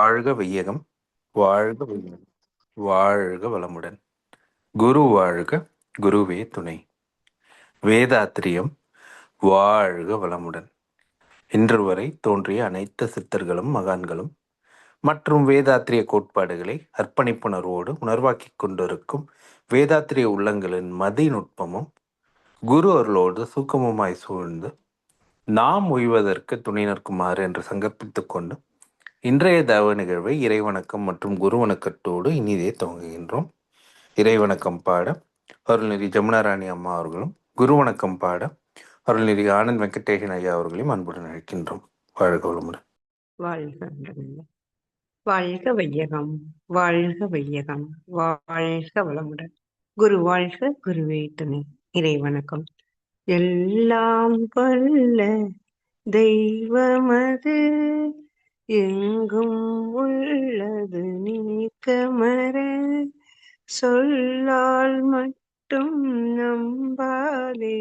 வாழ்க வையகம், வாழ்க வையகம், வாழ்க வளமுடன். குரு வாழ்க, குருவே துணை. வேதாத்திரியம் வாழ்க வளமுடன். இன்று வரை தோன்றிய அனைத்து சித்தர்களும் மகான்களும் மற்றும் வேதாத்திரிய கோட்பாடுகளை அர்ப்பணிப்புணர்வோடு உணர்வாக்கிக் கொண்டிருக்கும் வேதாத்திரிய உள்ளங்களின் மதிநுட்பமும் குரு அருளோடு சூக்கமுமாய் சூழ்ந்து நாம் உய்வதற்கு துணை நிற்குமாறு என்று சங்கல்பித்துக் கொண்டு இன்றைய தவ நிகழ்வை இறைவணக்கம் மற்றும் குருவணக்கத்தோடு இனிதே துவங்குகின்றோம். இறைவணக்கம் பாட அருள்நெறி ஜமுனாராணி அம்மா அவர்களும், குருவணக்கம் பாட அருள்நெறி ஆனந்த் வெங்கடேஷன் ஐயா அவர்களையும் அன்புடன் அழைக்கின்றோம். வாழ்க வளமுடன். வாழ்க வையகம், வாழ்க வையகம், வாழ்க வளமுடன். குரு வாழ்க, குருவே துணை. இறை வணக்கம். எல்லாம் கொல்ல தெய்வமது எங்கும் உள்ளது நீக்கமர சொல்லால் மட்டும் நம்பாதே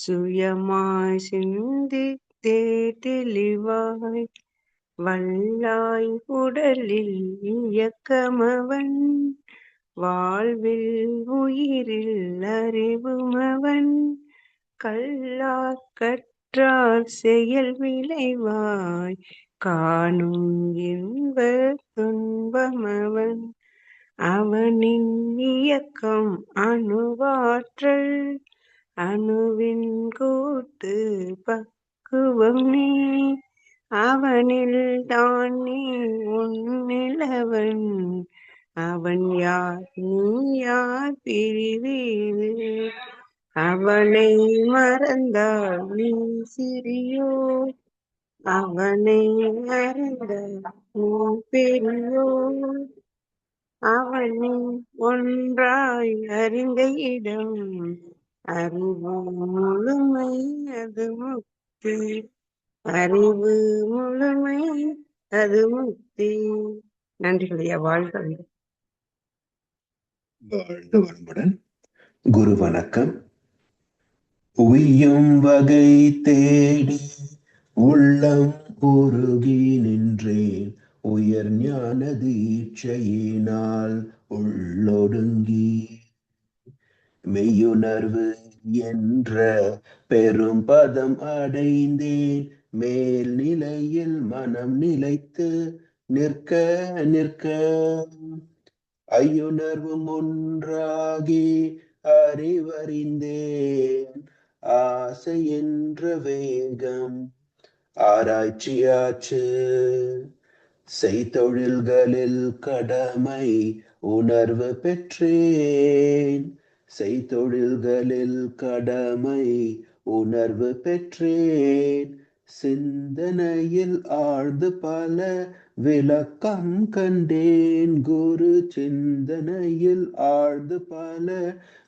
சுயமாய் சிந்தித்தே தெளிவாய் வல்லாய் உடலில் இயக்கமவன் வாழ்வில் உயிரில் அறிவுமவன் கல்லார் கற்றார் செயல் விளைவாய் காணும் இன்ப துன்பமவன் அவனின் இயக்கம் அணுவாற்றல் அணுவின் கூட்டு பக்குவம் நீ அவனில் தான் நீ உன்னிலவன் அவன் யார் நீ யார் பிரிவீது அவனை மறந்தால் நீ சிறியோ அவனை அறிந்தால் நீ பெரியோ அவனை ஒன்றாய் அறிந்த இடம் அறிவு முழுமை அது முக்தி அறிவு முழுமை அது முக்தி. நன்றிகளையா. வாழ்க வாழ்க வளமுடன். குரு வணக்கம். உய்யும் வகை தேடி உள்ளம் உருகி நின்றேன் உயர் ஞான தீட்சையினால் உள்ளொடுங்கி மெய்யுணர்வு என்ற பெரும் பதம் அடைந்தேன் மேல் நிலையில் மனம் நிலைத்து நிற்க நிற்க ஐயுணர்வும் ஒன்றாகி அறிவறிந்தேன் ஆசை என்ற வேகம் ஆராய்ச்சியாச்சு செய்தொழில்களில் கடமை உணர்வு பெற்றேன் செய்தொழில்களில் கடமை உணர்வு பெற்றேன் சிந்தனையில் ஆழ்ந்து பல விளக்கம் கண்டேன் குரு சிந்தனையில் ஆழ்ந்து பல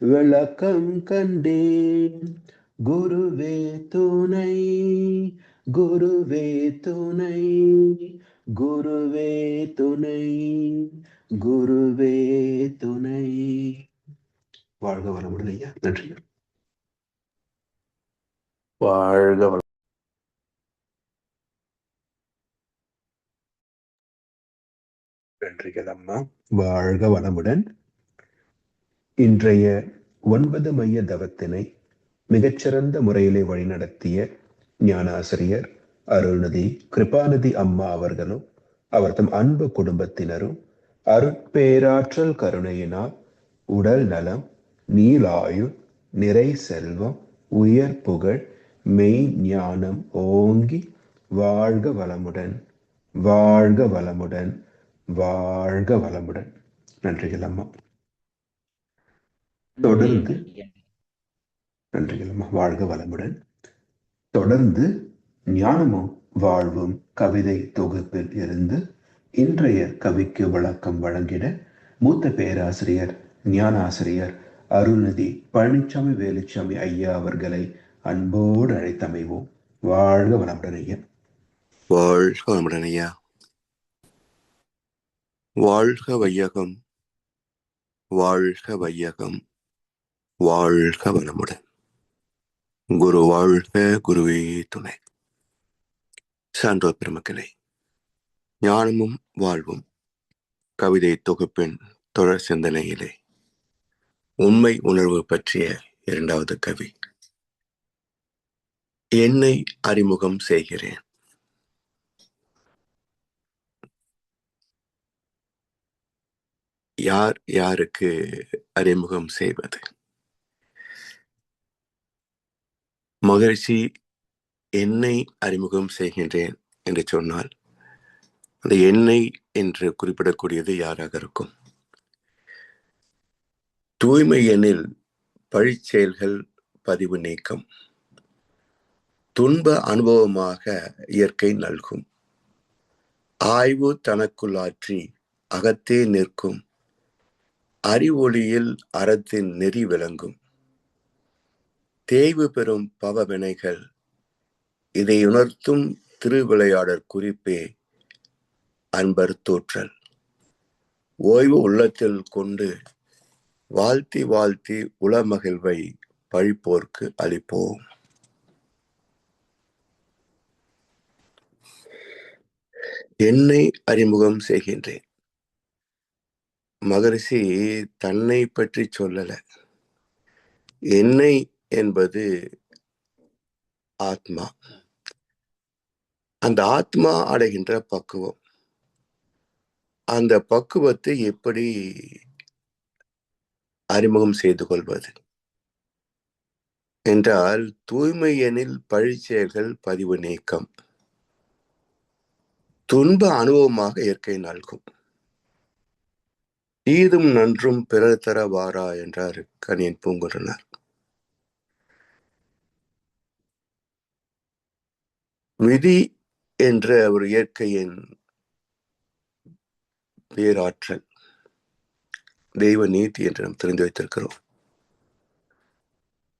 விளக்கம் கண்டேன் குருவே துணை குருவே துணை குருவே துணை குருவே துணை. வாழ்க வளமுடன் ஐயா. நன்றி. வாழ்க வளம். நன்றிகள் அம்மா. வாழ்க வளமுடன். இன்றைய 9 மைய தவத்தினை மிகச்சிறந்த முறையிலே வழிநடத்திய ஞானாசிரியர் அருள்நிதி கிருபாநிதி அம்மா அவர்களும் அவர்தம் அன்பு குடும்பத்தினரும் அருட்பேராற்றல் கருணையினால் உடல் நலம் நீலாயுள் நிறை செல்வம் உயர் புகழ் மெய் ஞானம் ஓங்கி வாழ்க வளமுடன் வாழ்க வளமுடன் வாழ்க வளமுடன். நன்றிகள் அம்மா. தொடர்ந்து நன்றிகள் அம்மா. வாழ்க வளமுடன். தொடர்ந்து ஞானமும் வாழ்வும் கவிதை தொகுப்பில் இருந்து இன்றைய கவிக்கு விளக்கம் வழங்கிட மூத்த பேராசிரியர் ஞானாசிரியர் அருள்நிதி பழனிசாமி வேலுச்சாமி ஐயா அவர்களை அன்போடு அழைத்தமைவோம். வாழ்க வளமுடன் ஐயா. வாழ்க வளமுடன் ஐயா. வாழ்க வையகம், வாழ்க வையகம், வாழ்க வளமுடன். குரு வாழ்க, குருவே துணை. சான்றோர் பெருமக்களே, ஞானமும் வாழ்வும் கவிதை தொகுப்பின் தொடர் சிந்தனையிலே உண்மை உணர்வு பற்றிய இரண்டாவது கவி. என்னை அறிமுகம் செய்கிறேன். யார் யாருக்கு அறிமுகம் செய்வது? மகிழ்ச்சி என்னை அறிமுகம் செய்கின்றேன் என்று சொன்னால் அந்த என்னை என்று குறிப்பிடக்கூடியது யாராக இருக்கும்? தூய்மை எனில் பழிச்செயல்கள் பதிவு நீக்கம், துன்ப அனுபவமாக இயற்கை நல்கும், ஆய்வு தனக்குள்ளாற்றி அகத்தே நிற்கும், அறிவொளியில் அறத்தின் நெறி விளங்கும், தேய்வு பெறும் பவவினைகள் இதை உணர்த்தும் திருவிளையாடற் குறிப்பே அன்பர் தோற்றல், ஓய்வு உள்ளத்தில் கொண்டு வாழ்த்தி வாழ்த்தி உளமகிழ்வை பழிப்போர்க்கு அளிப்போம். என்னை அறிமுகம் செய்கின்றேன். மகரிஷி தன்னை பற்றி சொல்லல. என்னை என்பது ஆத்மா. அந்த ஆத்மா அடைகின்ற பக்குவம், அந்த பக்குவத்தை எப்படி அறிமுகம் செய்து கொள்வது என்றால், தூய்மை எனில் பழிச்செயல்கள் பதிவு நீக்கம், துன்ப அனுபவமாக இயற்கை நல்கும், தீதும் நன்றும் பிறர் தர வாரா என்றார் கணியன் பூங்குன்றனார். விதி என்ற ஒரு இயற்கையின் பேராற்றல், தெய்வ நீதி என்று நாம் தெரிந்து வைத்திருக்கிறோம்.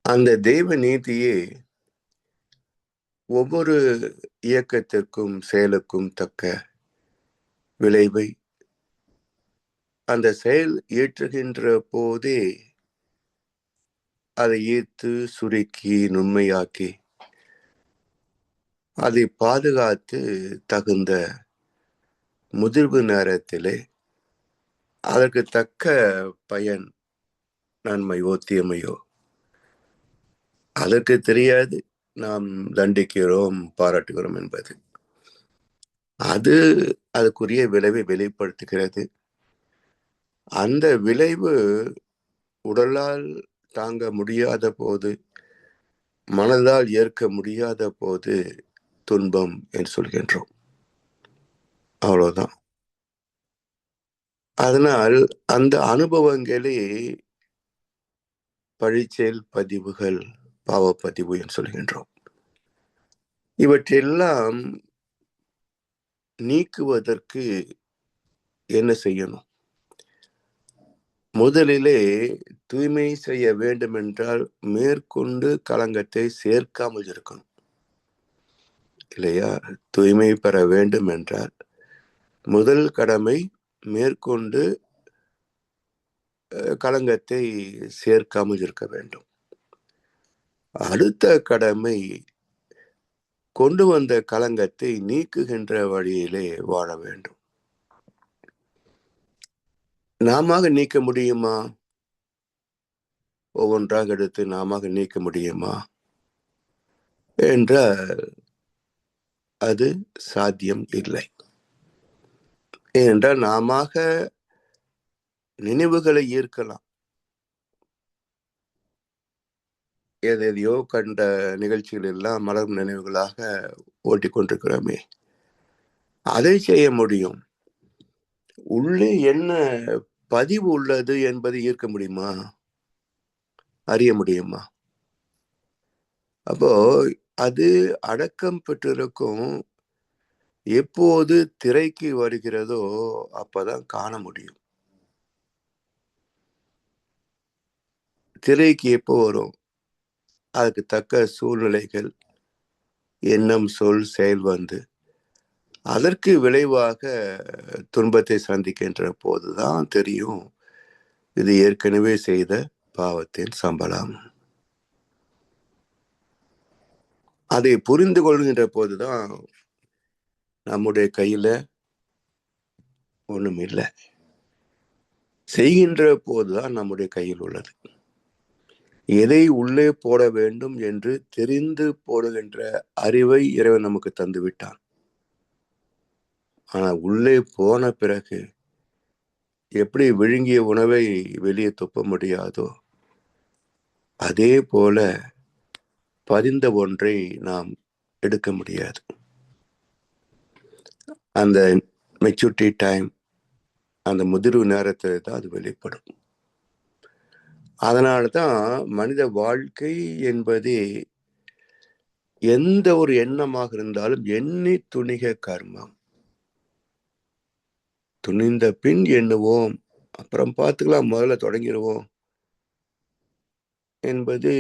அந்த தெய்வ நீதியே ஒவ்வொரு இயக்கத்திற்கும் செயலுக்கும் தக்க விளைவை அந்த செயல் ஏற்றுகின்ற போதே அதை ஈர்த்து சுருக்கி நுண்மையாக்கி அதை பாதுகாத்து தகுந்த முதிர்வு நேரத்திலே அதற்கு தக்க பயன், நன்மையோ தீமையோ அதற்கு தெரியாது. நாம் தண்டிக்கிறோம், பாராட்டுகிறோம் என்பது அது அதுக்குரிய விளைவை வெளிப்படுத்துகிறது. அந்த விளைவு உடலால் தாங்க முடியாத போது, மனதால் ஏற்க முடியாத போது துன்பம் என்று சொல்கின்றோம். அவ்வளவுதான். அதனால் அந்த அனுபவங்களே பழிச்செயல் பதிவுகள், பாவப்பதிவு என்று சொல்கின்றோம். இவற்றெல்லாம் நீக்குவதற்கு என்ன செய்யணும்? முதலிலே தூய்மை செய்ய வேண்டும் என்றால் மேற்கொண்டு களங்கத்தை சேர்க்காமல் இருக்கணும், இல்லையா? தூய்மை பெற வேண்டும் என்றால் முதல் கடமை மேற்கொண்டு களங்கத்தை சேர்க்காமல் இருக்க வேண்டும். அடுத்த கடமை கொண்டு வந்த களங்கத்தை நீக்குகின்ற வழியிலே வாழ வேண்டும். நாம நீக்க முடியுமா? ஒவ்வொன்றாக எடுத்து நாம நீக்க முடியுமா என்றால் அது சாத்தியம் இல்லை. ஏனென்றால் நாம நினைவுகளை ஈர்க்கலாம். எதையோ கண்ட நிகழ்ச்சிகள் எல்லாம் மலரும் நினைவுகளாக ஓட்டிக்கொண்டிருக்கிறோமே, அதை செய்ய முடியும். உள்ளே என்ன பதிவு உள்ளது என்பதை ஈர்க்க முடியுமா? அறிய முடியுமா? அப்போ அது அடக்கம் பெற்றிருக்கும். எப்போது திரைக்கு வருகிறதோ அப்பதான் காண முடியும். திரைக்கு எப்போ வரும்? அதுக்கு தக்க சூழ்நிலைகள், எண்ணம், சொல், செயல் வந்து அதற்கு விளைவாக துன்பத்தை சந்திக்கின்ற போதுதான் தெரியும் இது ஏற்கனவே செய்த பாவத்தின் சம்பளம். அதை புரிந்து கொள்கின்ற போதுதான் நம்முடைய கையில ஒண்ணும் இல்லை. செய்கின்ற போதுதான் நம்முடைய கையில் உள்ளது. எதை உள்ளே போட வேண்டும் என்று தெரிந்து போடுகின்ற அறிவை இறைவன் நமக்கு தந்து விட்டான். ஆனா உள்ளே போன பிறகு எப்படி விழுங்கிய உணவை வெளியே துப்ப முடியாதோ அதே போல பதிந்த ஒன்றை நாம் எடுக்க முடியாது. அந்த மெச்சூரிட்டி டைம், அந்த முதிர்வு நேரத்தில் தான் அது வெளிப்படும். அதனால்தான் மனித வாழ்க்கை என்பதே எந்த ஒரு எண்ணமாக இருந்தாலும் எண்ணி துணிக கர்மம். துணிந்த பின் எண்ணுவோம், அப்புறம் பார்த்துக்கலாம், முதல்ல தொடங்கிடுவோம் என்பது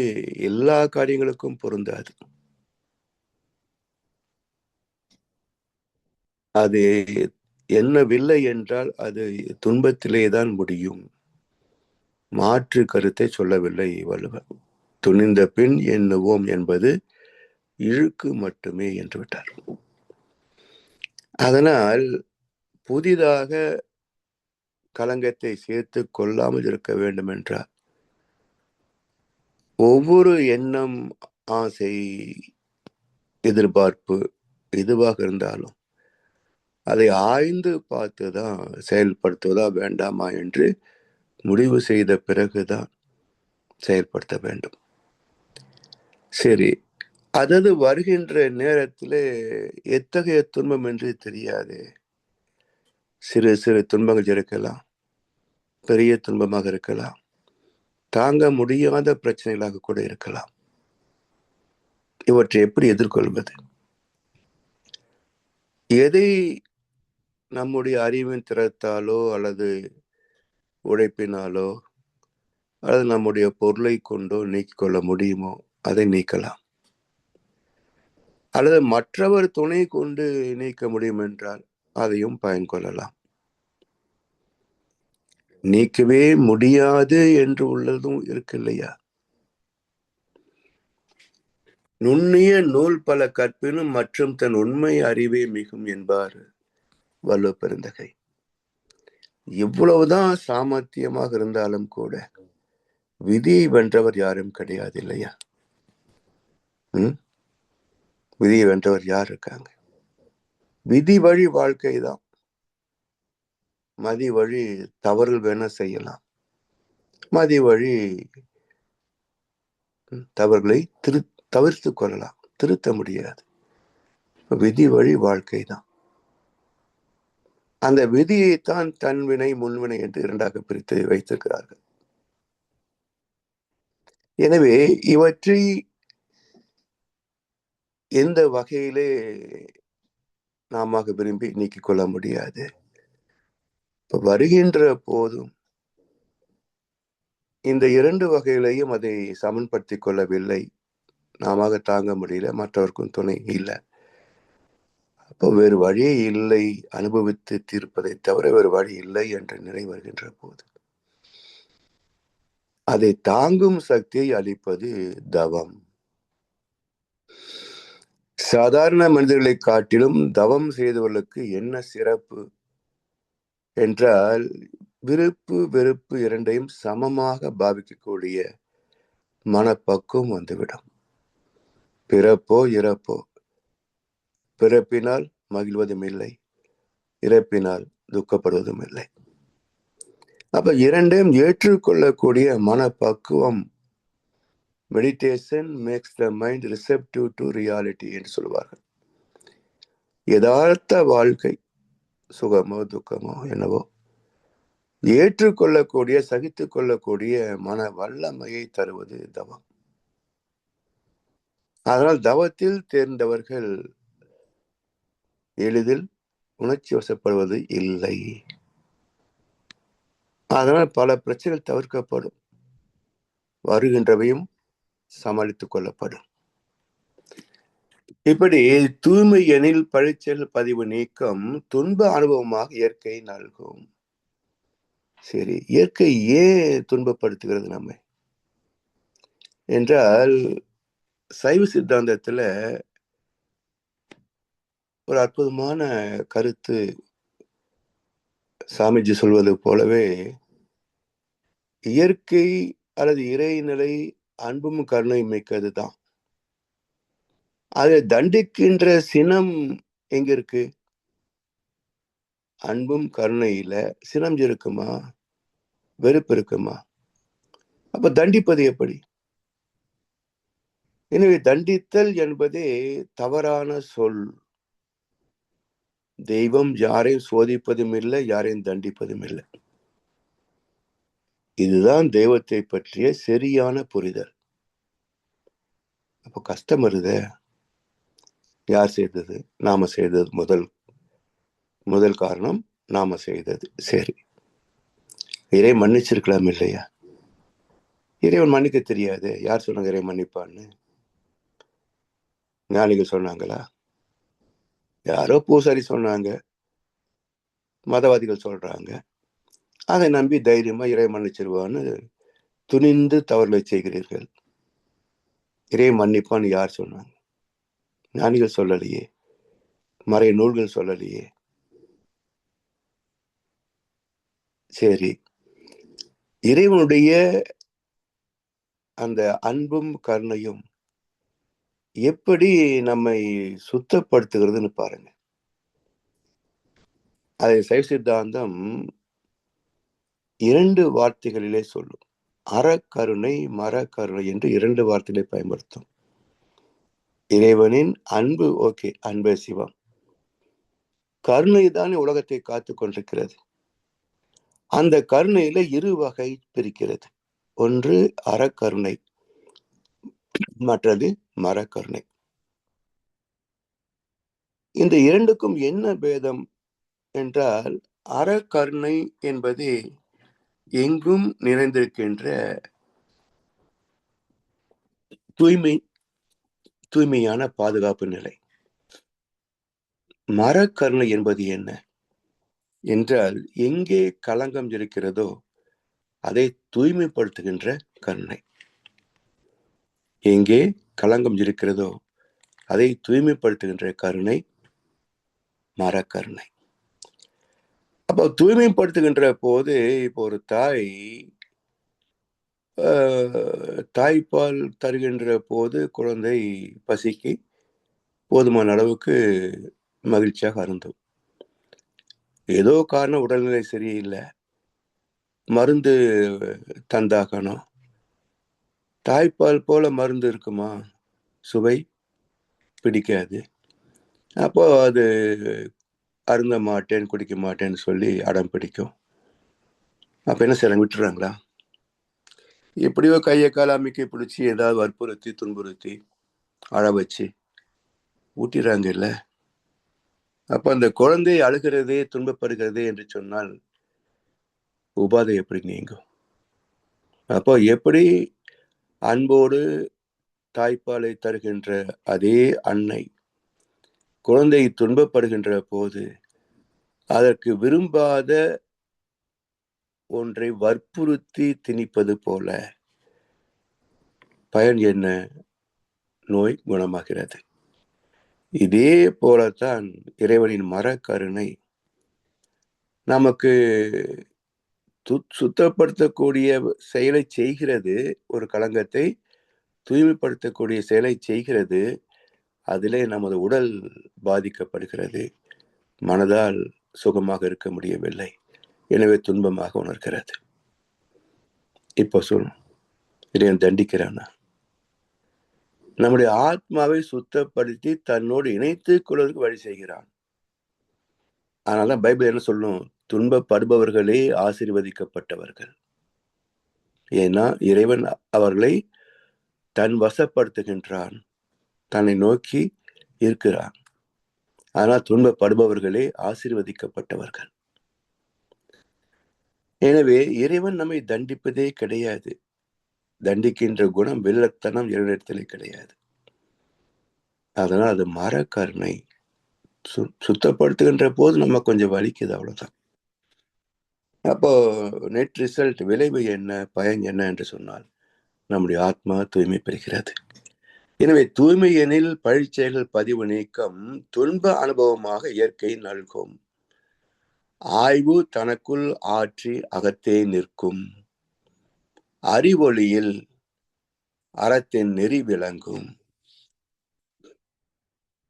எல்லா காரியங்களுக்கும் பொருந்தாது. அது எண்ணவில்லை என்றால் அது துன்பத்திலே தான் முடியும். மாற்று கருத்தை சொல்லவில்லை வள்ளுவர். துணிந்த பின் எண்ணுவோம் என்பது இழுக்கு மட்டுமே என்று விட்டார். அதனால் புதிதாக களங்கத்தை சேர்த்து கொள்ளாமல் இருக்க வேண்டும் என்றார். ஒவ்வொரு எண்ணம், ஆசை, எதிர்பார்ப்பு எதுவாக இருந்தாலும் அதை ஆய்ந்து பார்த்துதான் செயல்படுத்துவதா வேண்டாமா என்று முடிவு செய்த பிறகுதான் செயல்படுத்த வேண்டும். சரி, அதாவது வருகின்ற நேரத்தில் எத்தகைய துன்பம் என்று தெரியாது. சிறு சிறு துன்பங்கள் இருக்கலாம், பெரிய துன்பமாக இருக்கலாம், தாங்க முடியாத பிரச்சனைகளாக கூட இருக்கலாம். இவற்றை எப்படி எதிர்கொள்வது? எதை நம்முடைய அறிவின் திறத்தாலோ அல்லது உழைப்பினாலோ அல்லது நம்முடைய பொருளை கொண்டோ நீக்கிக் கொள்ள முடியுமோ அதை நீக்கலாம். அல்லது மற்றவர் துணை கொண்டு நீக்க முடியும் என்றால் அதையும் பயன் கொள்ளலாம். நீக்கவே முடியாது என்று உள்ளதும் இருக்கு இல்லையா? நுண்ணிய நூல் பல கற்பினும் மற்றும் தன் உண்மை அறிவே மிகும் என்பார் வள்ளுவ பெருந்தகை. இவ்வளவுதான் சாமர்த்தியமாக இருந்தாலும் கூட விதியை வென்றவர் யாரும் கிடையாது இல்லையா? விதியை வென்றவர் யார் இருக்காங்க? விதி வழி வாழ்க்கை தான். மதி வழி தவறுகள் வேணா செய்யலாம், மதி வழி தவறுகளை தவிர்த்து கொள்ளலாம், திருத்த முடியாது. விதி வழி வாழ்க்கை தான். அந்த விதியைத்தான் தன்வினை முன்வினை என்று இரண்டாக பிரித்து வைத்திருக்கிறார்கள். எனவே இவற்றை எந்த வகையிலே நாம விரும்பி நீக்கிக் கொள்ள முடியாது. வருகின்ற போதும் இந்த இரண்டு வகையிலையும் அதை சமன்படுத்திக் கொள்ளவில்லை, நாம தாங்க முடியல, மற்றவருக்கும் துணை இல்லை, அப்போ வேறு வழியே இல்லை, அனுபவித்து தீர்ப்பதை தவிர வேறு வழி இல்லை என்ற நிலை வருகின்ற போது அதை தாங்கும் சக்தியை அளிப்பது தவம். சாதாரண மனிதர்களை காட்டிலும் தவம் செய்தவர்களுக்கு என்ன சிறப்பு என்றால், விருப்பு வெறுப்பு இரண்டையும் சமமாக பாவிக்கக்கூடிய மனப்பக்குவம் வந்துவிடும். பிறப்போ இறப்போ, பிறப்பினால் மகிழ்வதும் இல்லை, இறப்பினால் துக்கப்படுவதும் இல்லை. அப்ப இரண்டையும் ஏற்றுக்கொள்ளக்கூடிய மனப்பக்குவம், meditation makes the mind receptive to reality என்று சொல்வார்கள். யதார்த்த வாழ்க்கை, சுகமோ துக்கமோ என்னவோ, ஏற்றுக்கொள்ளக்கூடிய சகித்துக் கொள்ளக்கூடிய மன வல்லமையை தருவது தவம். அதனால் தவத்தில் தேர்ந்தவர்கள் எளிதில் உணர்ச்சி வசப்படுவது இல்லை. அதனால் பல பிரச்சனைகள் தவிர்க்கப்படும், வருகின்றவையும் சமாளித்துக் கொள்ளப்படும். இப்படி தூய்மை எனில் பழிச்செயல் பதிவு நீக்கம் துன்ப அனுபவமாக இயற்கை நல்கும். சரி, இயற்கை ஏன் துன்பப்படுத்துகிறது நம்மை என்றால், சைவ சித்தாந்தத்துல ஒரு அற்புதமான கருத்து சாமிஜி சொல்வது போலவே இயற்கை அல்லது இறைநிலை அன்பும் கருணை மிக்கதுதான். அதை தண்டிக்கின்ற சினம் எங்க இருக்கு? அன்பும் கருணையில சினம் இருக்குமா? வெறுப்பு இருக்குமா? அப்ப தண்டிப்பது எப்படி? எனவே தண்டித்தல் என்பதே தவறான சொல். தெய்வம் யாரையும் சோதிப்பதும் இல்லை, யாரையும் தண்டிப்பதும் இல்லை. இதுதான் தெய்வத்தை பற்றிய சரியான புரிதல். அப்ப கஷ்டம் வருதே. யார் செய்தது? நாம செய்தது. முதல் காரணம் நாம செய்தது. சரி, இறை மன்னிச்சிருக்கலாம் இல்லையா? இறைவன் மன்னிக்க தெரியாது. யார் சொன்னாங்க இறை மன்னிப்பான்னு? ஞானிகள் சொன்னாங்களா? யாரோ பூசாரி சொன்னாங்க, மதவாதிகள் சொல்றாங்க. அதை நம்பி தைரியமா இறை மன்னிச்சிருவான்னு துணிந்து தவறுகளை செய்கிறீர்கள். இறை மன்னிப்பான்னு யார் சொன்னாங்க? ஞானிகள் சொல்லலையே, மறை நூல்கள் சொல்லலையே. சரி, இறைவனுடைய அந்த அன்பும் கருணையும் எப்படி நம்மை சுத்தப்படுத்துகிறதுன்னு பாருங்க. அதை சைவ சித்தாந்தம் 2 வார்த்தைகளிலே சொல்லும். அறக்கருணை, மரக்கருணை என்று 2 வார்த்தைகளை பயன்படுத்தும். இறைவனின் அன்பு, ஓகே, அன்பே சிவம். கருணை தான் உலகத்தை காத்து கொண்டிருக்கிறது. அந்த கருணையில 2 வகை பிரிக்கிறது. ஒன்று அறக்கருணை, மற்றது மரக்கருணை. இந்த 2க்கும் என்ன பேதம் என்றால், அறக்கருணை என்பது எங்கும் நிறைந்திருக்கின்ற தூய்மையான பாதுகாப்பு நிலை. மரக்கருணை என்பது என்ன என்றால், எங்கே களங்கம் இருக்கிறதோ அதை தூய்மைப்படுத்துகின்ற கருணை. எங்கே களங்கம் இருக்கிறதோ அதை தூய்மைப்படுத்துகின்ற கருணை மரக்கருணை. அப்போ தூய்மைப்படுத்துகின்ற போது, இப்போ ஒரு தாய்ப்பால் தருகின்ற போது குழந்தை பசிக்கு போதுமான அளவுக்கு மகிழ்ச்சியாக அருந்தும். ஏதோ காரணம் உடல்நிலை சரியில்லை, மருந்து தந்தாகணும். தாய்ப்பால் போல மருந்து இருக்குமா? சுவை பிடிக்காது. அப்போ அது அருந்த மாட்டேன், குடிக்க மாட்டேன்னு சொல்லி அடம் பிடிக்கும். அப்ப என்ன செய்யறாங்க? விட்டுறாங்களா? எப்படியோ கையை கால அமைக்க பிடிச்சி ஏதாவது வற்புறுத்தி துன்புறுத்தி அழ வச்சு ஊட்டிறாங்க இல்ல? அப்ப அந்த குழந்தை அழுகிறதே, துன்பப்படுகிறதே என்று சொன்னால் உபாதை எப்படி நீங்கும்? அப்போ எப்படி அன்போடு தாய்ப்பாலை தருகின்ற அதே அன்னை குழந்தை துன்பப்படுகின்ற போது அதற்கு விரும்பாத ஒன்றை வற்புறுத்தி திணிப்பது போல பயன் என்ன? நோய் குணமாகிறது. இதே போலத்தான் இறைவனின் மரக்கருணை நமக்கு சுத்தப்படுத்தக்கூடிய செயலை செய்கிறது. ஒரு களங்கத்தை தூய்மைப்படுத்தக்கூடிய செயலை செய்கிறது. அதிலே நமது உடல் பாதிக்கப்படுகிறது. மனதால் சுகமாக இருக்க முடியவில்லை, எனவே துன்பமாக உணர்கிறது. இப்போ சொல்லும், இறைவன் தண்டிக்கிறானா? நம்முடைய ஆத்மாவை சுத்தப்படுத்தி தன்னோடு இணைத்துக் கொள்வதற்கு வழி செய்கிறான். அதனால பைபிள் என்ன சொல்லும்? துன்பப்படுபவர்களே ஆசீர்வதிக்கப்பட்டவர்கள். ஏன்னா இறைவன் அவர்களை தன் வசப்படுத்துகின்றான், தன்னை நோக்கி இருக்கிறான். ஆனால் துன்பப்படுபவர்களே ஆசீர்வதிக்கப்பட்டவர்கள். எனவே இறைவன் நம்மை தண்டிப்பதே கிடையாது. தண்டிக்கின்ற குணம், வில்லத்தனம் இறைவனிடத்திலே கிடையாது. அதனால் அது மரக்கருணை. சுத்தப்படுத்துகின்ற போது நம்ம கொஞ்சம் வலிக்குது, அவ்வளவுதான். அப்போ நெட் ரிசல்ட், விளைவு என்ன, பயன் என்ன என்று சொன்னால் நம்முடைய ஆத்மா தூய்மை பெறுகிறது. எனவே தூய்மை எனில் பழிச்செயல்கள் பதிவு நீக்கம், துன்ப அனுபவமாக இயற்கை நல்கும். ஆய்வு தனக்குள் ஆற்றி அகத்தே நிற்கும். அறிவொளியில் அறத்தின் நெறி விளங்கும்.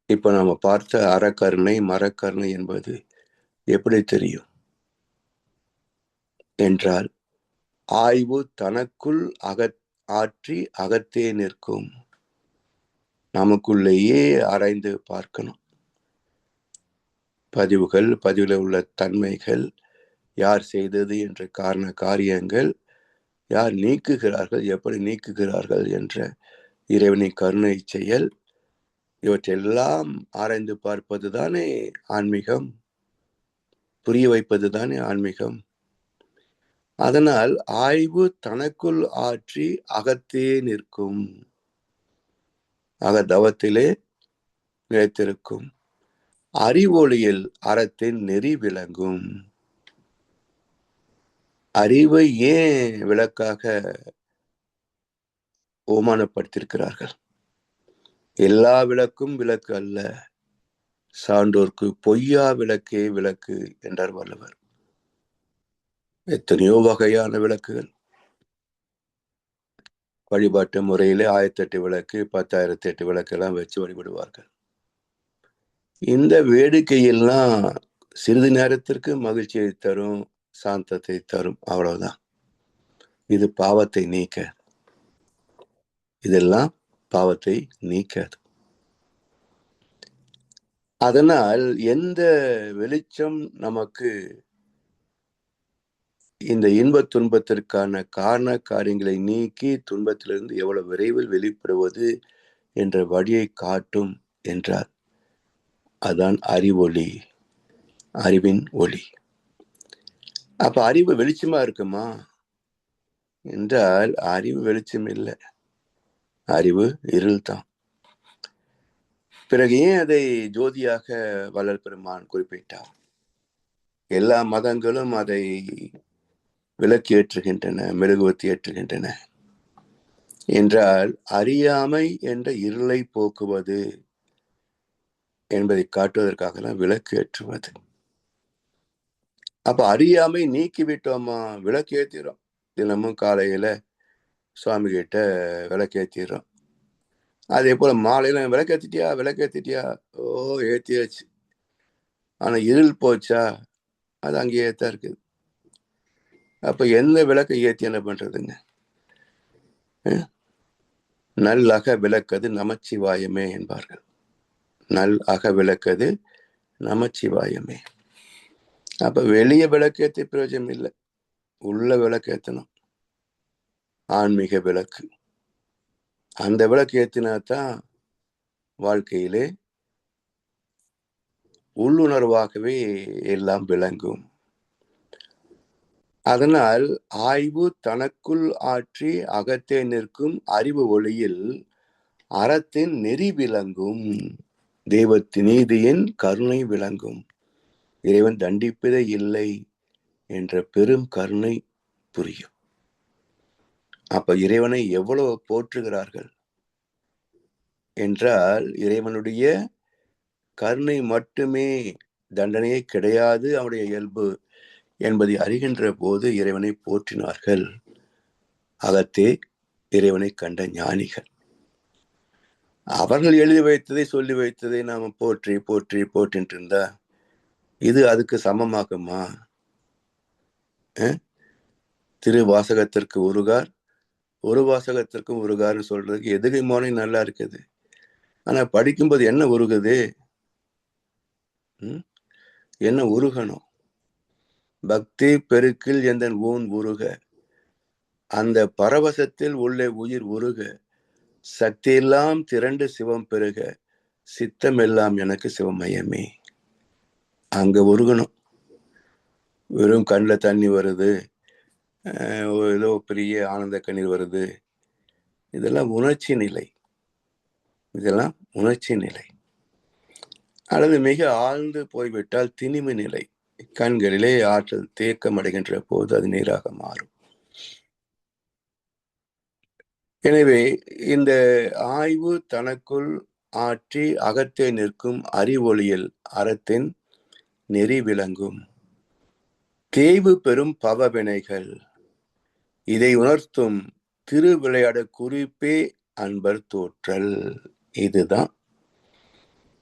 இப்ப நம்ம பார்த்த அறக்கருணை மரக்கருணை என்பது எப்படி தெரியும் என்றால், ஆய்வு தனக்குள் ஆற்றி அகத்தே நிற்கும். நமக்குள்ளேயே ஆராய்ந்து பார்க்கணும். பதிவில் உள்ள தன்மைகள், யார் செய்தது என்ற காரண காரியங்கள், யார் நீக்குகிறார்கள், எப்படி நீக்குகிறார்கள் என்ற இறைவனின் கருணை செயல், இவற்றெல்லாம் ஆராய்ந்து பார்ப்பது தானே ஆன்மீகம், புரிய வைப்பது தானே ஆன்மீகம். அதனால் ஆய்வு தனக்குள் ஆற்றி அகத்தே நிற்கும், அகதவத்திலே நிலைத்திருக்கும். அறிவொளியில் அறத்தின் நெறி விளங்கும். அறிவை ஏன் விளக்காக ஓமானப்படுத்தியிருக்கிறார்கள்? எல்லா விளக்கும் விளக்கு அல்ல, சான்றோர்க்கு பொய்யா விளக்கே விளக்கு என்றார் வள்ளுவர். எத்தனையோ வகையான விளக்குகள், வழிபாட்டு முறையிலே 1008 விளக்கு, 10,008 விளக்கெல்லாம் வச்சு வழிபடுவார்கள். இந்த வேடிக்கையெல்லாம் சிறிது நேரத்திற்கு மகிழ்ச்சியை தரும், சாந்தத்தை தரும், அவ்வளவுதான். இது பாவத்தை நீக்க, இதெல்லாம் பாவத்தை நீக்காது. அதனால் எந்த வெளிச்சம் நமக்கு இந்த இன்பத் துன்பத்திற்கான காரண காரியங்களை நீக்கி துன்பத்திலிருந்து எவ்வளவு விரைவில் வெளிப்படுவது என்ற வழியை காட்டும் என்றார். அதான் அறிவொளி, அறிவின் ஒளி. அப்ப அறிவு வெளிச்சமா இருக்குமா என்றால், அறிவு வெளிச்சம் இல்லை, அறிவு இருள் தான். பிறகு ஏன் அதை ஜோதியாக வள்ளல் பெருமான் குறிப்பிட்டார்? எல்லா மதங்களும் அதை விளக்கு ஏற்றுகின்றன, மெழுகுவர்த்தி ஏற்றுகின்றன என்றால், அறியாமை என்ற இருளை போக்குவது என்பதை காட்டுவதற்காக தான் விளக்கு ஏற்றுவது. அப்ப அறியாமை நீக்கிவிட்டோமா, விளக்கு ஏற்றிடும். தினமும் காலையில சுவாமி கிட்ட விளக்கு ஏற்றிடுறோம். அதே போல மாலையில விளக்கேத்திட்டியா, ஓ ஏத்தியாச்சு. ஆனா இருள் போச்சா, அது அங்கேயே தான் இருக்குது. அப்ப எந்த விளக்கை ஏத்தி என்ன பண்றதுங்க? நல் அக விளக்கது நமச்சிவாயமே என்பார்கள். நல் அக விளக்கது நமச்சிவாயமே. அப்ப வெளியே விளக்கேற்றி பிரயோஜனம் இல்லை, உள்ள விளக்கேற்றணும். ஆன்மீக விளக்கு, அந்த விளக்கு ஏற்றினாதான் வாழ்க்கையிலே உள்ளுணர்வாகவே எல்லாம் விளங்கும். அதனால் ஆய்வு தனக்குள் ஆற்றி அகத்தே நிற்கும் அறிவு ஒளியில் அறத்தின் நெறி விளங்கும். தெய்வத்தின் நீதியின் கருணை விளங்கும். இறைவன் தண்டிப்பதே இல்லை என்ற பெரும் கருணை புரியும். அப்ப இறைவனை எவ்வளவு போற்றுகிறார்கள் என்றால், இறைவனுடைய கருணை மட்டுமே, தண்டனையே கிடையாது அவனுடைய இயல்பு என்பதை அறிகின்ற போது இறைவனை போற்றினார்கள். அகத்தே இறைவனை கண்ட ஞானிகள். அவர்கள் எழுதி வைத்ததை சொல்லி வைத்ததை நாம போற்றி போற்றி போற்றிட்டு இருந்தா இது அதுக்கு சமமாகுமா? திருவாசகத்திற்கு உருகார், ஒரு வாசகத்திற்கும் உருகார்னு சொல்றதுக்கு எதுகை மோனை நல்லா இருக்குது. ஆனா படிக்கும்போது என்ன உருகுது? என்ன உருகணும்? பக்தி பெருக்கில் எந்தன் ஊன் உருக, அந்த பரவசத்தில் உள்ளே உயிர் உருக, சக்தியெல்லாம் திரண்டு சிவம் பெருக, சித்தமெல்லாம் எனக்கு சிவமயமே. அங்க உருகணும். வெறும் கண்ணில் தண்ணி வருது, ஏதோ பெரிய ஆனந்த கண்ணீர் வருது, இதெல்லாம் உணர்ச்சி நிலை. இதெல்லாம் உணர்ச்சி நிலை. அல்லது மிக ஆழ்ந்து போய்விட்டால் திணிவு நிலை. கண்களிலே ஆற்றல் தேக்கம் அடைகின்ற போது அது நீராக மாறும். எனவே இந்த ஆய்வு தனக்குள் ஆற்றி அகத்தே நிற்கும் அறிவொளியில் அறத்தின் நெறி விளங்கும். தேய்வு பெறும் பவவினைகள் இதை உணர்த்தும் திருவிளையாட குறிப்பே அன்பர் தோற்றல். இதுதான்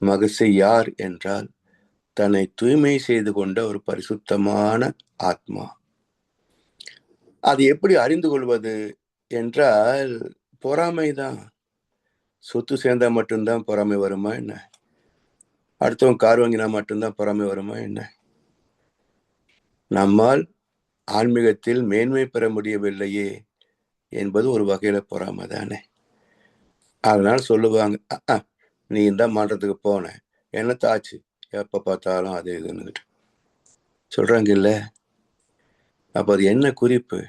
மகசை. யார் என்றால் தன்னை தூய்மை செய்து கொண்ட ஒரு பரிசுத்தமான ஆத்மா. அது எப்படி அறிந்து கொள்வது என்றால் பொறாமைதான். சொத்து சேர்ந்தா மட்டும்தான் பொறாமை வருமா என்ன? அடுத்தவன் கார் வாங்கினா மட்டும்தான் பொறாமை வருமா என்ன? நம்மால் ஆன்மீகத்தில் மேன்மை பெற முடியவில்லையே என்பது ஒரு வகையில பொறாமை தானே. அதனால சொல்லுவாங்க, நீ இந்த மாற்றத்துக்கு போன என்னத்தாச்சு, எப்ப பார்த்தாலும் அது இதுன்னு சொல்றாங்க இல்ல. அப்ப அது என்ன குறிப்பு?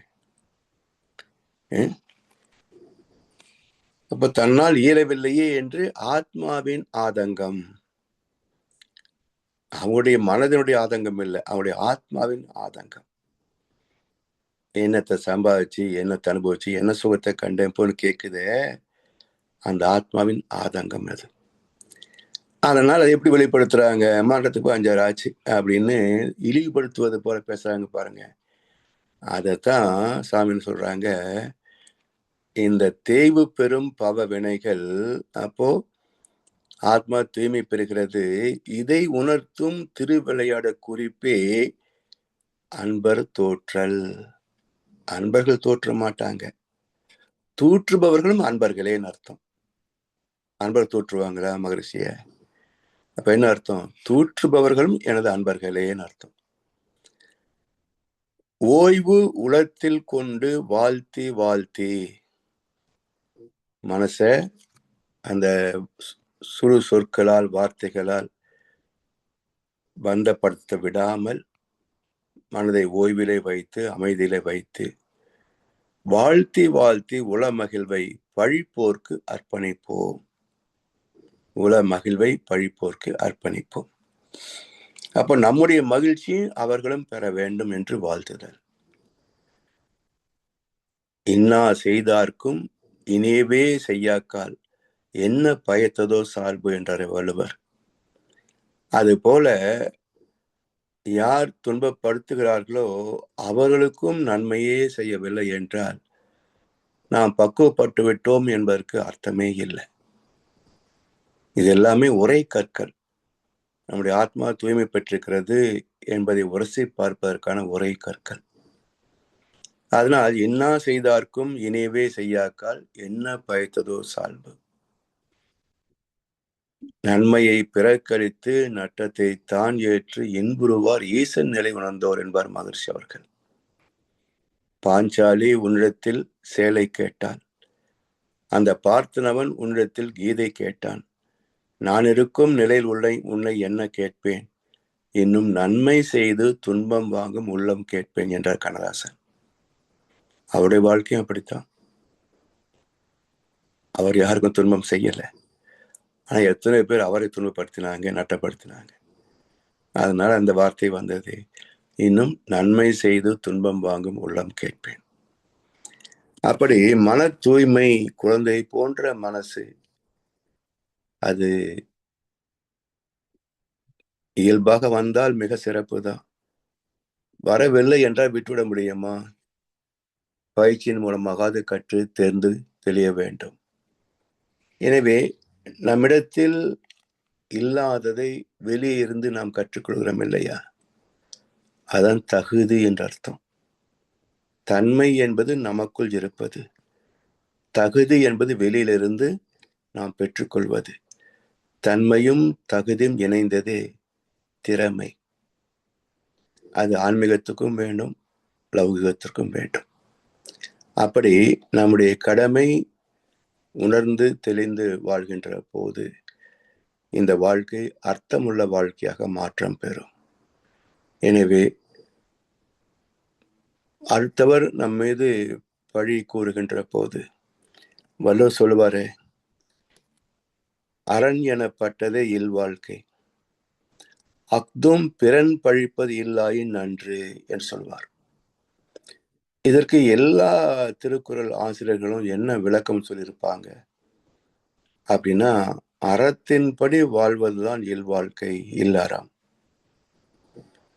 அப்ப தன்னால் இயலவில்லையே என்று ஆத்மாவின் ஆதங்கம். அவனுடைய மனதினுடைய ஆதங்கம் இல்லை, அவனுடைய ஆத்மாவின் ஆதங்கம். என்னத்தை சம்பாதிச்சு என்னத்தை அனுபவிச்சு என்ன சுகத்தை கண்டேன் போன்னு கேட்குதே, அந்த ஆத்மாவின் ஆதங்கம் அது. அதனால அதை எப்படி வெளிப்படுத்துறாங்க? மாற்றத்துக்கு 5 ஆச்சு அப்படின்னு இழிவுபடுத்துவது போல பேசுறாங்க பாருங்க. அதைத்தான் சாமின்னு சொல்றாங்க, இந்த தேய்வு பெறும் பவ வினைகள். அப்போ ஆத்மா தூய்மை பெறுகிறது. இதை உணர்த்தும் திருவிளையாட குறிப்பே அன்பர் தோற்றல். அன்பர்கள் தோற்ற மாட்டாங்க, தூற்றுபவர்களும் அன்பர்களேன்னு அர்த்தம். அன்பர் தோற்றுவாங்களா மகரிஷிய? அப்ப என்ன அர்த்தம்? தூற்றுபவர்களும் எனது அன்பர்களேன்னு அர்த்தம். ஓய்வு உளத்தில் கொண்டு வாழ்த்தி வாழ்த்தி மனச அந்த சுறு சொற்களால் வார்த்தைகளால் பந்தப்படுத்த விடாமல் மனதை ஓய்விலே வைத்து அமைதியிலே வைத்து வாழ்த்தி வாழ்த்தி உள மகிழ்வை பழிப்போர்க்கு அர்ப்பணிப்போம். உள மகிழ்வை பழிப்போர்க்கு அர்ப்பணிப்போம். அப்ப நம்முடைய மகிழ்ச்சி அவர்களும் பெற வேண்டும் என்று வாழ்த்துதல். இன்னா செய்தார்க்கும் இனியவே செய்யாக்கால் என்ன பயத்ததோ சார்பு என்றார் வள்ளுவர். அதுபோல யார் துன்பப்படுத்துகிறார்களோ அவர்களுக்கும் நன்மையே செய்யவில்லை என்றால் நாம் பக்குவப்பட்டு விட்டோம் என்பதற்கு அர்த்தமே இல்லை. இது எல்லாமே உரை கற்கள். நம்முடைய ஆத்மா தூய்மை பெற்றிருக்கிறது என்பதை உரசி பார்ப்பதற்கான உரை கற்கள். அதனால் இன்னா செய்தார்க்கும் இனியவே செய்யாக்கால் என்ன பயத்ததோ சால்பு. நன்மையை பிறக்கழித்து நட்டத்தை தான் ஏற்று இன்புறுவார் ஈசன் நிலை உணர்ந்தோர் என்பார் மகர்ஷி அவர்கள். பாஞ்சாலி உன்னிடத்தில் சேலை கேட்டான், அந்த பார்த்தனவன் உன்னிடத்தில் கீதை கேட்டான். நான் இருக்கும் நிலையில் உன்னை என்ன கேட்பேன், இன்னும் நன்மை செய்து துன்பம் வாங்கும் உள்ளம் கேட்பேன் என்றார் கண்ணதாசன். அவருடைய வாழ்க்கையும் அப்படித்தான். அவர் யாருக்கும் துன்பம் செய்யல, ஆனா எத்தனை பேர் அவரை துன்பப்படுத்தினாங்க, நட்டப்படுத்தினாங்க. அதனால அந்த வார்த்தை வந்தது, இன்னும் நன்மை செய்து துன்பம் வாங்கும் உள்ளம் கேட்பேன். அப்படி மன தூய்மை, குழந்தை போன்ற மனசு, அது இயல்பாக வந்தால் மிக சிறப்பு தான். வரவில்லை என்றால் விட்டுவிட முடியுமா? பயிற்சியின் மூலமாக அது கற்று தேர்ந்து தெளிய வேண்டும். எனவே நம்மிடத்தில் இல்லாததை வெளியே இருந்து நாம் கற்றுக்கொள்கிறோம் இல்லையா? அதான் தகுதி என்ற அர்த்தம். தன்மை என்பது நமக்குள் இருப்பது, தகுதி என்பது வெளியிலிருந்து நாம் பெற்றுக்கொள்வது. தன்மையும் தகுதியும் இணைந்ததே திறமை. அது ஆன்மீகத்துக்கும் வேண்டும், லௌகிகத்திற்கும் வேண்டும். அப்படி நம்முடைய கடமை உணர்ந்து தெளிந்து வாழ்கின்ற போது இந்த வாழ்க்கை அர்த்தமுள்ள வாழ்க்கையாக மாற்றம் பெறும். எனவே அடுத்தவர் நம் மீது பழி கூறுகின்ற போது வள்ளுவர் சொல்லுவாரே, அரண் எனப்பட்டதே இல்வாழ்க்கை, அஃதும் பிறன் பழிப்பது இல்லாயின் நன்று என்று சொல்வார். இதற்கு எல்லா திருக்குறள் ஆசிரியர்களும் என்ன விளக்கம் சொல்லியிருப்பாங்க அப்படின்னா, அறத்தின்படி வாழ்வதுதான் இல்வாழ்க்கை, இல்லறம்.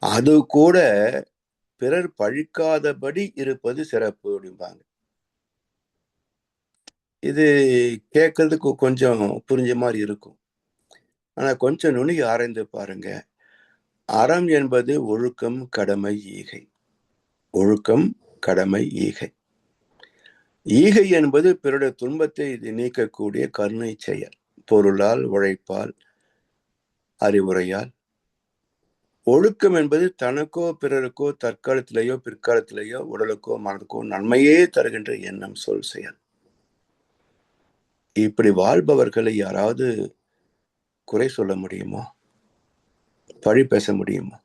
அது கூட பிறர் பழிக்காதபடி இருப்பது சிறப்பு அப்படிம்பாங்க. இது கேட்கறதுக்கு கொஞ்சம் புரிஞ்ச மாதிரி இருக்கும். ஆனா கொஞ்சம் நுணுகி ஆராய்ந்து பாருங்க. அறம் என்பது ஒழுக்கம், கடமை, ஈகை. ஒழுக்கம், கடமை, ஈகை. ஈகை என்பது பிறருடைய துன்பத்தை நீக்கக்கூடிய கருணை செயல். பொருளால், உழைப்பால், அறிவுரையால். ஒழுக்கம் என்பது தனக்கோ பிறருக்கோ தற்காலத்திலேயோ பிற்காலத்திலேயோ உடலுக்கோ மனதுக்கோ நன்மையே தருகின்ற எண்ணம், சொல், செயல். இப்படி வாழ்பவர்களை யாராவது குறை சொல்ல முடியுமா? பழி பேச முடியுமா?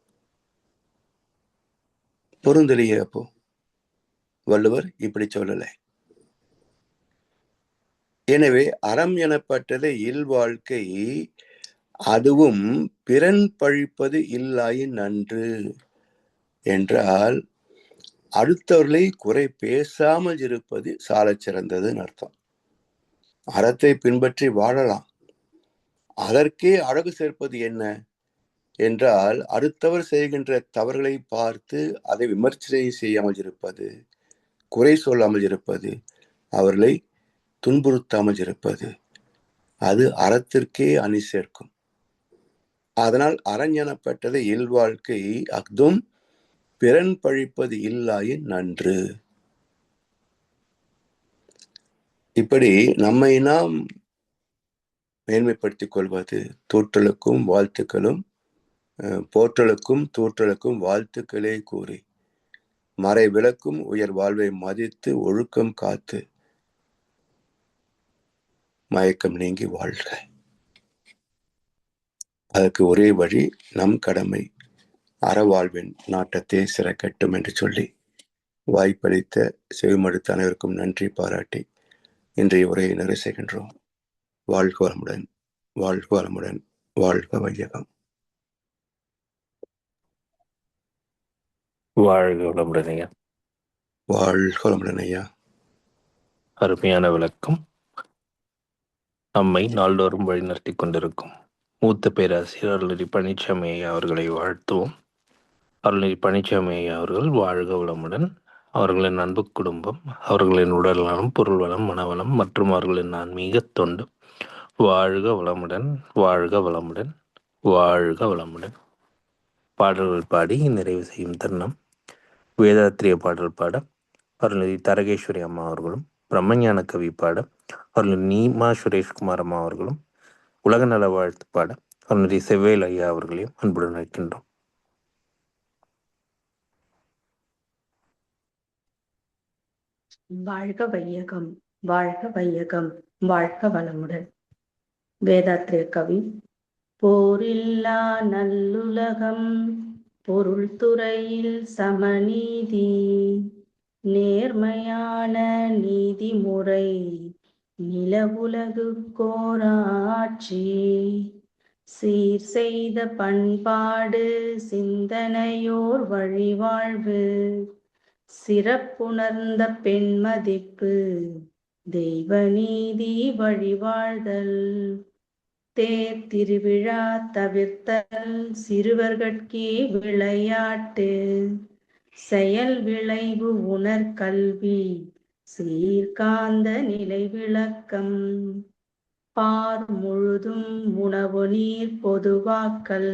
பொருந்தலையே. அப்போ வள்ளுவர் இப்படி சொல்லலை. எனவே அறம் எனப்பட்டது இல்வாழ்க்கை, அதுவும் பிறன் பழிப்பது இல்லாயின் நன்று என்றால் அடுத்தவர்களை குறை பேசாமல் இருப்பது சாலச் சிறந்ததுன்னு அர்த்தம். அறத்தை பின்பற்றி வாழலாம். அதற்கே அழகு சேர்ப்பது என்ன என்றால் அடுத்தவர் செய்கின்ற தவறுகளை பார்த்து அதை விமர்சனை செய்யாமல் இருப்பது, குறை சொல்லாமல் இருப்பது, அவர்களை துன்புறுத்தாமல் இருப்பது. அது அறத்திற்கே அணி சேர்க்கும். அதனால் அரண் எனப்பட்டது இல்வாழ்க்கை, அஃதும் பிறன் பழிப்பது இல்லாயின் நன்று. இப்படி நம்மை நாம் மேன்மைப்படுத்திக் கொள்வது தூற்றலுக்கும் வாழ்த்துக்களும், போற்றலுக்கும் தூற்றலுக்கும் வாழ்த்துக்களே கூறி, மறை விளக்கும் உயர் வாழ்வை மதித்து ஒழுக்கம் காத்து மயக்கம் நீங்கி வாழ்க. அதற்கு ஒரே வழி நம் கடமை, அறவாழ்வின் நாட்டத்தை சிறக்கட்டும் என்று சொல்லி வாய்ப்பளித்த செவிமடுத்த அனைவருக்கும் நன்றி பாராட்டி இன்றைய உரையை நிறைவு செய்கின்றோம். வாழ்க வளமுடன், வாழ்க வளமுடன், வாழ்க வையகம். வாழ்க வளமுடன் ஐயா. வாழ்க வளமுடன் ஐயா. அருமையான விளக்கம். நம்மை நாள்தோறும் வழிநடத்தி கொண்டிருக்கும் மூத்த பேராசிரியர் அருள்நெறி பழனிசாமி ஐயா அவர்களை வாழ்த்துவோம். அருள்நெறி பழனிசாமி ஐயா அவர்கள் வாழ்க வளமுடன். அவர்களின் அன்பு குடும்பம், அவர்களின் உடல் நலம், பொருள் வளம், மனவளம் மற்றும் அவர்களின் ஆன்மீக தொண்டு வாழ்க வளமுடன், வாழ்க வளமுடன், வாழ்க வளமுடன். பாடல்கள் பாடி நிறைவு செய்யும் தருணம். வேதாத்திரிய பாடல் பாட அருள்நெறி தரகேஸ்வரி அம்மா அவர்களும், பிரம்மஞான கவி பாட அருள்நெறி நீமா சுரேஷ்குமார் அம்மா அவர்களும், உலக நல வாழ்த்து பாட அருள்நெறி செவ்வேல் ஐயா அவர்களையும் அன்புடன் அழைக்கின்றோம். வாழ்க வையகம், வாழ்க வையகம், வாழ்க வளமுடன். வேதாத்திரிய கவி. போரில்லா நல்லுலகம், பொருள் துறையில் சமநீதி, நேர்மையான நீதிமுறை, நிலவுலகு கோராட்சி, சீர் செய்த பண்பாடு, சிந்தனையோர் வழிவாழ்வு, சிறப்புணர்ந்த பெண்மதிப்பு, தெய்வ நீதி வழிவாழ்தல், தேர் திருவிழா தவிர்த்தல், சிறுவர்கட்கே விளையாட்டு, செயல் விளைவு உணர்கல்வி, சீர்காந்த நிலை விளக்கம், பார் முழுதும் உணவு நீர் பொதுவாக்கல்,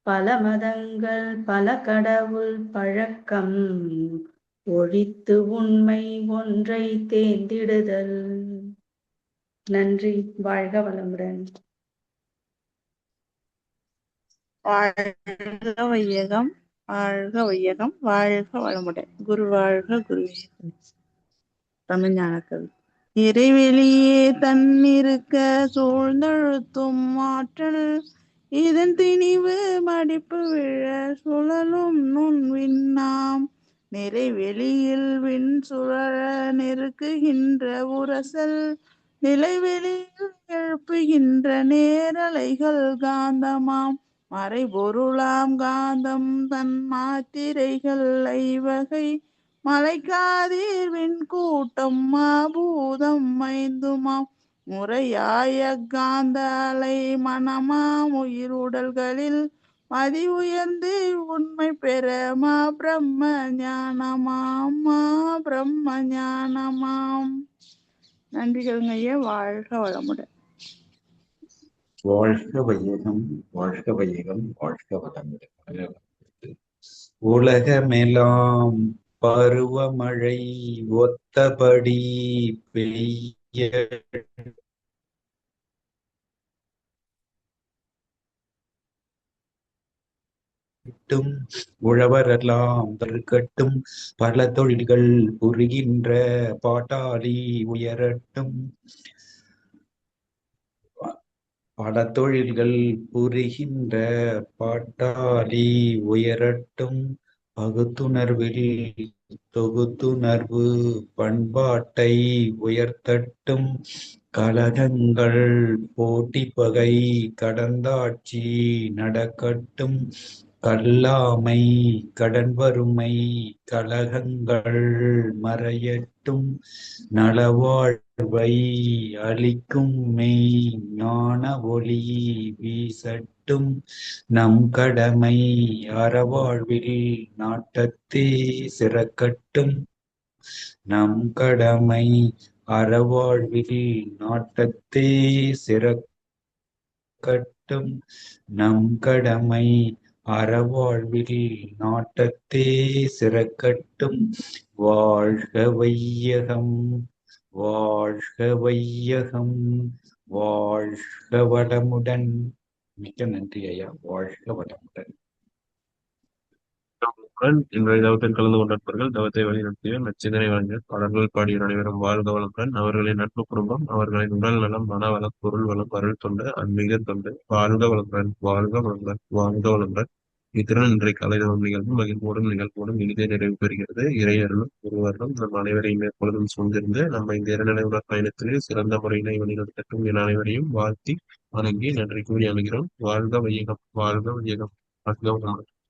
பல மதங்கள் பல கடவுள் பழக்கம், ஒழித்து உண்மை ஒன்றை தேர்ந்திடுதல். நன்றி. வாழ்க வளமுடன். வாழ்க வையகம், வாழ்க வையகம், வாழ்க வளமுடன். குரு வாழ்க, குருவே. தமிழ்ஞான கவி. இறைவெளியே தன்னிருக்க சூழ்ந்தழுத்தும் ஆற்றல், இதன் திணிவு மடிப்பு விழ சுழலும் நுண் விண்ணாம், நிறைவெளியில் விண் சுழல நெருக்குகின்ற உரசல், நிலைவெளியில் எழுப்புகின்ற நேரலைகள் காந்தமாம், மறைபொருளாம் காந்தம் தன் மாத்திரைகள் ஐவகை, மலைக்காதீர் விண்கூட்டம் மாபூதம் ஐந்துமாம், முறையாய காந்த அலை மனமாம் உயிருடல்களில் மதி உயர்ந்து உண்மை பெற மா பிரம்ம ஞானமாம் மா பிரம்ம ஞானமாம். நன்றிகளுங்க ஐயா. வாழ்க வளமுடன். வாழ்க வையகம், வாழ்க வையகம், வாழ்க வளமுடன். உலகமெல்லாம் பருவமழை ஒத்தபடி பெய்ய உழவரெல்லாம் தற்கட்டும், பல தொழில்கள் புரிகின்ற பாட்டாளி உயரட்டும். பல தொழில்கள் புரிகின்ற பாட்டாளி உயரட்டும். பகுத்துணர்வில் தொகுத்துணர்வு பண்பாட்டை உயர்த்தட்டும். கலகங்கள் போட்டி பகை கடந்தாட்சி நடக்கட்டும். கல்லாமை கடன் வறுமை கலகங்கள் மறையட்டும். நலவாழ்வை அளிக்கும் மெய் ஞான ஒளி வீசட்டும். நம் கடமை அறவாழ்வில் நாட்டத்தே சிறக்கட்டும். நம் கடமை அறவாழ்வில் நாட்டத்தே சிறக்கட்டும். நம் கடமை அறவாழ்வில் நாட்டத்தே சிறக்கட்டும். வாழ்க வையகம், வாழ்க வையகம், வாழ்க வளமுடன். மிக்க நன்றி ஐயா. வாழ்க வளமுடன். இன்றைய தவத்தில் கலந்து கொண்டிருப்பவர்கள் தவத்தை வழிநடத்திய நச்சிந்தனை வழங்கிய பாடல்கள் பாடிய அனைவரும் வாழ்க வளமுடன். அவர்களின் நட்பு குடும்பம், அவர்களின் உடல் நலம், மனவளம், பொருள் வளம், அருள் தொண்டு, ஆன்மீக தொண்டு, வாழ்க வளமுடன், வாழ்க வளமுடன், வாழ்க வளமுடன். இத்துடன் இன்றைய கலை நிகழ்வு மகிழ்வோடும் நிகழ்வோடும் இனிதே நிறைவு பெறுகிறது. இறையர்களும் ஒருவரும் நம் அனைவரையும் எப்பொழுதும் சூழ்ந்திருந்து நம்ம இந்த இறைநிலை உலக பயணத்திலே சிறந்த முறையினை வழிநடத்தட்டும் என அனைவரையும் வாழ்த்தி வணங்கி நன்றி கூறி அணுகிறோம். வாழ்க வையகம், வாழ்க வையகம், வாழ்க வளமுடன்.